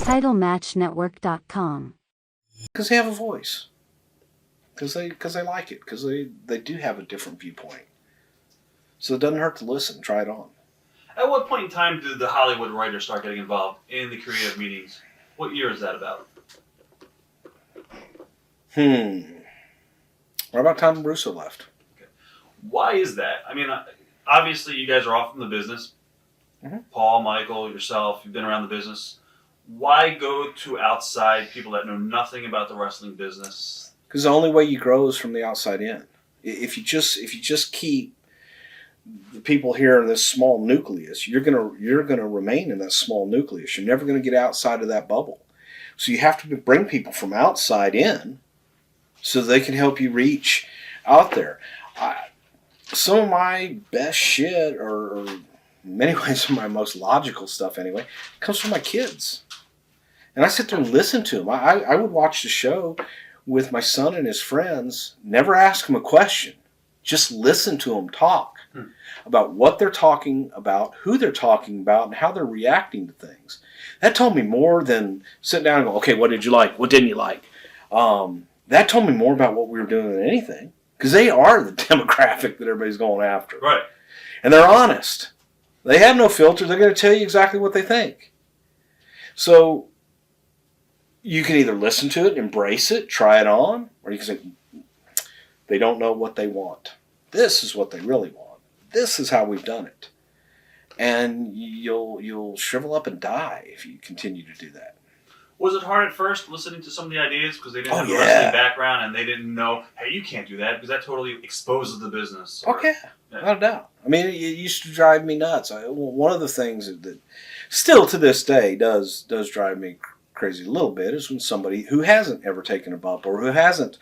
TitleMatchNetwork.com. Because they have a voice. Because they like it. Because they do have a different viewpoint. So it doesn't hurt to listen. Try it on. At what point in time did the Hollywood writers start getting involved in the creative meetings? What year is that about? Right about time Russo left. Okay. Why is that? I mean, obviously you guys are off from the business. Mm-hmm. Paul, Michael, yourself, you've been around the business. Why go to outside people that know nothing about the wrestling business? Because the only way you grow is from the outside in. If you just keep the people here in this small nucleus, you're gonna remain in that small nucleus. You're never gonna get outside of that bubble. So you have to bring people from outside in, so they can help you reach out there. Some of my best shit, or in many ways some of my most logical stuff anyway, comes from my kids. And I sit there and listen to them. I would watch the show with my son and his friends, never ask them a question. Just listen to them talk about what they're talking about, who they're talking about, and how they're reacting to things. That told me more than sitting down and go, okay, what did you like? What didn't you like? That told me more about what we were doing than anything. Because they are the demographic that everybody's going after. Right. And they're honest. They have no filter. They're going to tell you exactly what they think. So you can either listen to it, embrace it, try it on, or you can say, they don't know what they want. This is what they really want. This is how we've done it. And you'll shrivel up and die if you continue to do that. Was it hard at first listening to some of the ideas because they didn't have a yeah. wrestling background and they didn't know, hey, you can't do that because that totally exposes the business? Or, Okay, without a doubt. I mean, it used to drive me nuts. One of the things that still to this day does drive me crazy a little bit is when somebody who hasn't ever taken a bump or who hasn't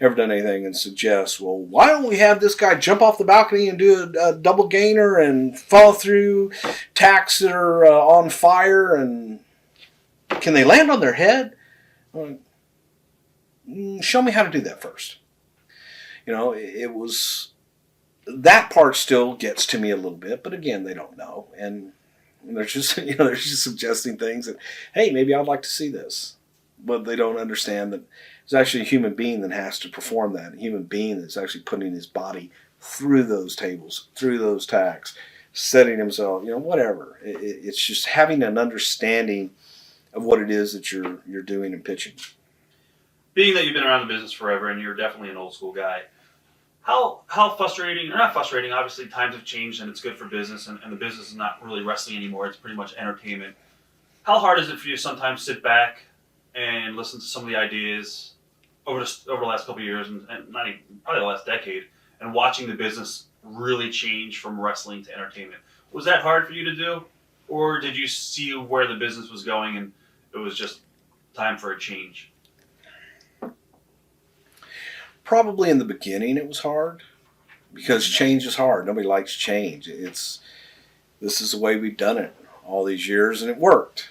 ever done anything and suggests, well, why don't we have this guy jump off the balcony and do a double gainer and fall through tacks that are on fire, and can they land on their head? Show me how to do that first. You know, it was, that part still gets to me a little bit, but again, they don't know. And they're just, they're just suggesting things that, hey, maybe I'd like to see this. But they don't understand that it's actually a human being that has to perform that. A human being that's actually putting his body through those tables, through those tacks, setting himself, whatever. It's just having an understanding of what it is that you're doing and pitching. Being that you've been around the business forever and you're definitely an old school guy, how frustrating, or not frustrating, obviously times have changed and it's good for business and the business is not really wrestling anymore, it's pretty much entertainment. How hard is it for you to sometimes sit back and listen to some of the ideas over the last couple of years and not even, probably the last decade, and watching the business really change from wrestling to entertainment? Was that hard for you to do? Or did you see where the business was going and it was just time for a change? Probably in the beginning it was hard, because change is hard. Nobody likes change. This is the way we've done it all these years, and it worked.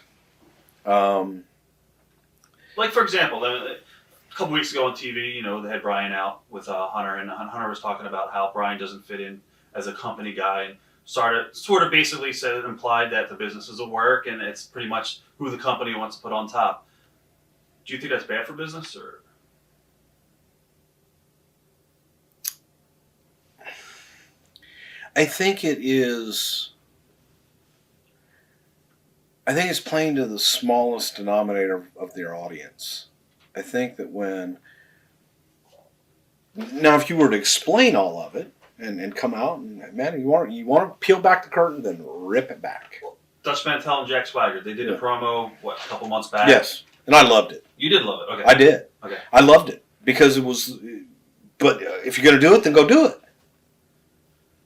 Like, for example, a couple weeks ago on TV, they had Brian out with Hunter, and Hunter was talking about how Brian doesn't fit in as a company guy, and sort of basically implied that the business is a work, and it's pretty much who the company wants to put on top. Do you think that's bad for business, or? I think it is. I think it's playing to the smallest denominator of their audience. I think that now if you were to explain all of it and come out and, man, you want to peel back the curtain, then rip it back. Dutch Mantel and Jack Swagger, they did a promo, a couple months back? Yes, and I loved it. You did love it, okay. I did. Okay. I loved it because it was, but if you're going to do it, then go do it.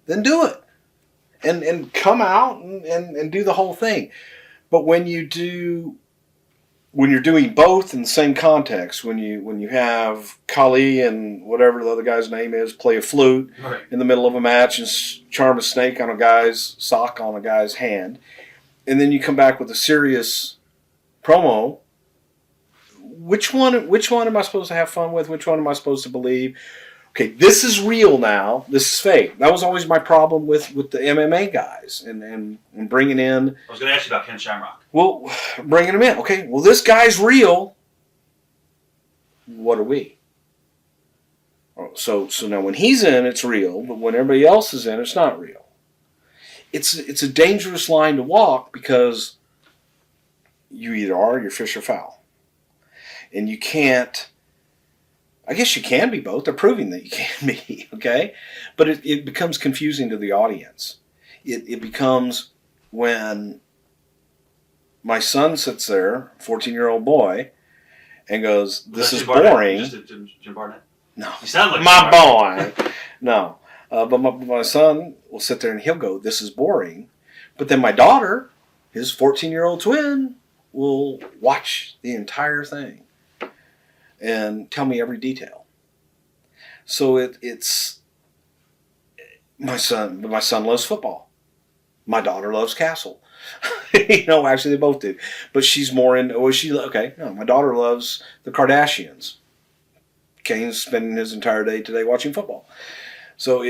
Then do it. And come out and do the whole thing. But when you're doing both in the same context, when you have Kali and whatever the other guy's name is play a flute in the middle of a match and charm a snake on a guy's sock on a guy's hand, and then you come back with a serious promo, which one am I supposed to have fun with? Which one am I supposed to believe? Okay, this is real now. This is fake. That was always my problem with the MMA guys and bringing in. I was going to ask you about Ken Shamrock. Well, bringing him in. Okay, well, this guy's real. What are we? So now when he's in, it's real, but when everybody else is in, it's not real. It's a dangerous line to walk because you either are or you're fish or fowl. And you can't, I guess you can be both. They're proving that you can be, okay? But it becomes confusing to the audience. It becomes when my son sits there, 14-year-old boy, and goes, "This is boring." Just Jim Barnett? No. You sound like my boy. No. But my son will sit there and he'll go, "This is boring." But then my daughter, his 14-year-old twin, will watch the entire thing and tell me every detail. So it's my son. My son loves football. My daughter loves Castle. Actually they both do. But she's more in. No, my daughter loves the Kardashians. Kane's spending his entire day today watching football. So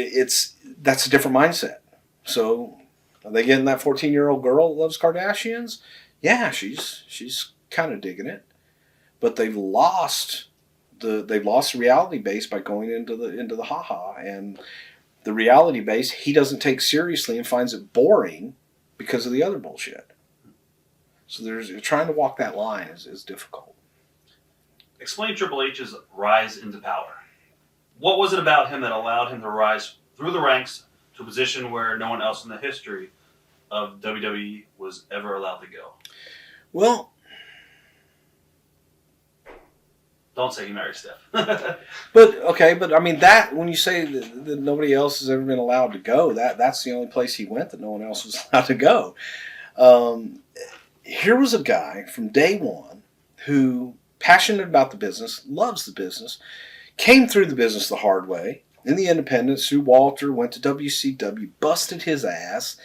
that's a different mindset. So are they getting that 14-year-old girl that loves Kardashians? Yeah, she's kind of digging it. But they've lost the reality base by going into the ha-ha, and the reality base he doesn't take seriously and finds it boring because of the other bullshit. So trying to walk that line is difficult. Explain Triple H's rise into power. What was it about him that allowed him to rise through the ranks to a position where no one else in the history of WWE was ever allowed to go? Well, don't say he married Steph. but I mean that when you say that nobody else has ever been allowed to go, that's the only place he went that no one else was allowed to go. Here was a guy from day one who passionate about the business, loves the business, came through the business the hard way, in the independents, through Walter, went to WCW, busted his ass,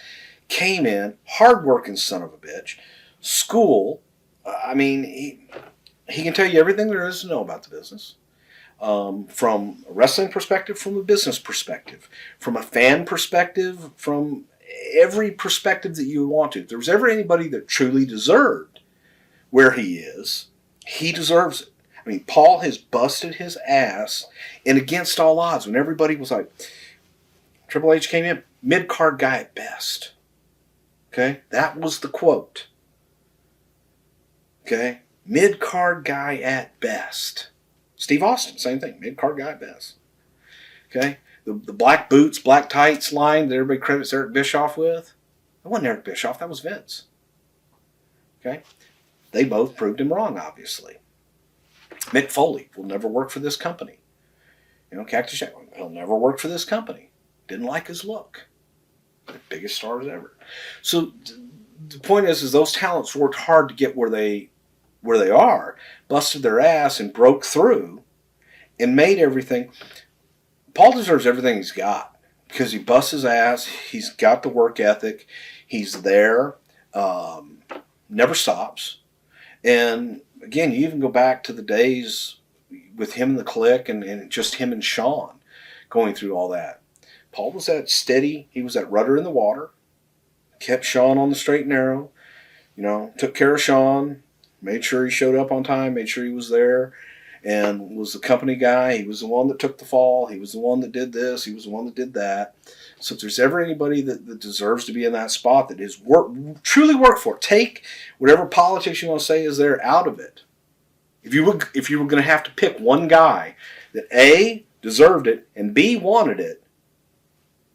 came in, hard-working son of a bitch, school. I mean, he can tell you everything there is to know about the business. From a wrestling perspective, from a business perspective, from a fan perspective, from every perspective that you want to. If there was ever anybody that truly deserved where he is, he deserves it. I mean, Paul has busted his ass, and against all odds, when everybody was like, Triple H came in, mid-card guy at best. Okay? That was the quote. Okay? Mid-card guy at best. Steve Austin, same thing. Mid-card guy at best. Okay? The black boots, black tights line that everybody credits Eric Bischoff with, that wasn't Eric Bischoff, that was Vince. Okay? They both proved him wrong, obviously. Mick Foley will never work for this company. Cactus Jack, he'll never work for this company. Didn't like his look. The biggest stars ever. So the point is those talents worked hard to get where they are, busted their ass and broke through and made everything. Paul deserves everything he's got because he busts his ass. He's got the work ethic. He's there. Never stops. And again, you even go back to the days with him and the Clique and just him and Shawn going through all that. Paul was that steady. He was that rudder in the water. Kept Shawn on the straight and narrow. Took care of Shawn. Made sure he showed up on time. Made sure he was there. And was the company guy. He was the one that took the fall. He was the one that did this. He was the one that did that. So if there's ever anybody that deserves to be in that spot, that is truly work for it, take whatever politics you want to say is there out of it. If you were going to have to pick one guy that A, deserved it, and B, wanted it,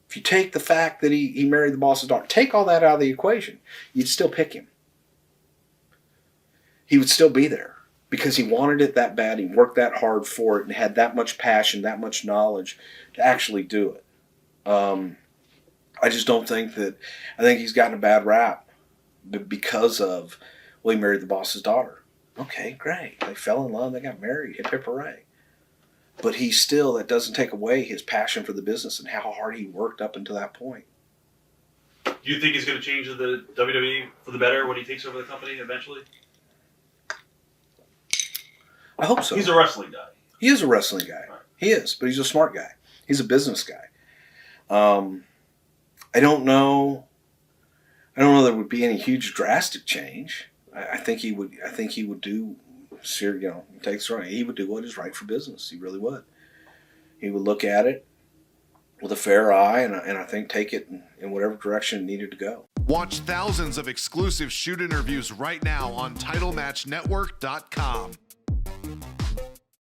if you take the fact that he married the boss's daughter, take all that out of the equation, you'd still pick him. He would still be there because he wanted it that bad, he worked that hard for it, and had that much passion, that much knowledge to actually do it. I just don't think that. I think he's gotten a bad rap because of, he married the boss's daughter. Okay, great. They fell in love. They got married. Hip hip hooray. But that doesn't take away his passion for the business and how hard he worked up until that point. Do you think he's going to change the WWE for the better when he takes over the company eventually? I hope so. He's a wrestling guy. He is a wrestling guy. Right. He is, but he's a smart guy. He's a business guy. I don't know there would be any huge drastic change. I think he would. I think he would do. Takes right. He would do what is right for business. He really would. He would look at it with a fair eye, and I think take it in whatever direction it needed to go. Watch thousands of exclusive shoot interviews right now on TitleMatchNetwork.com.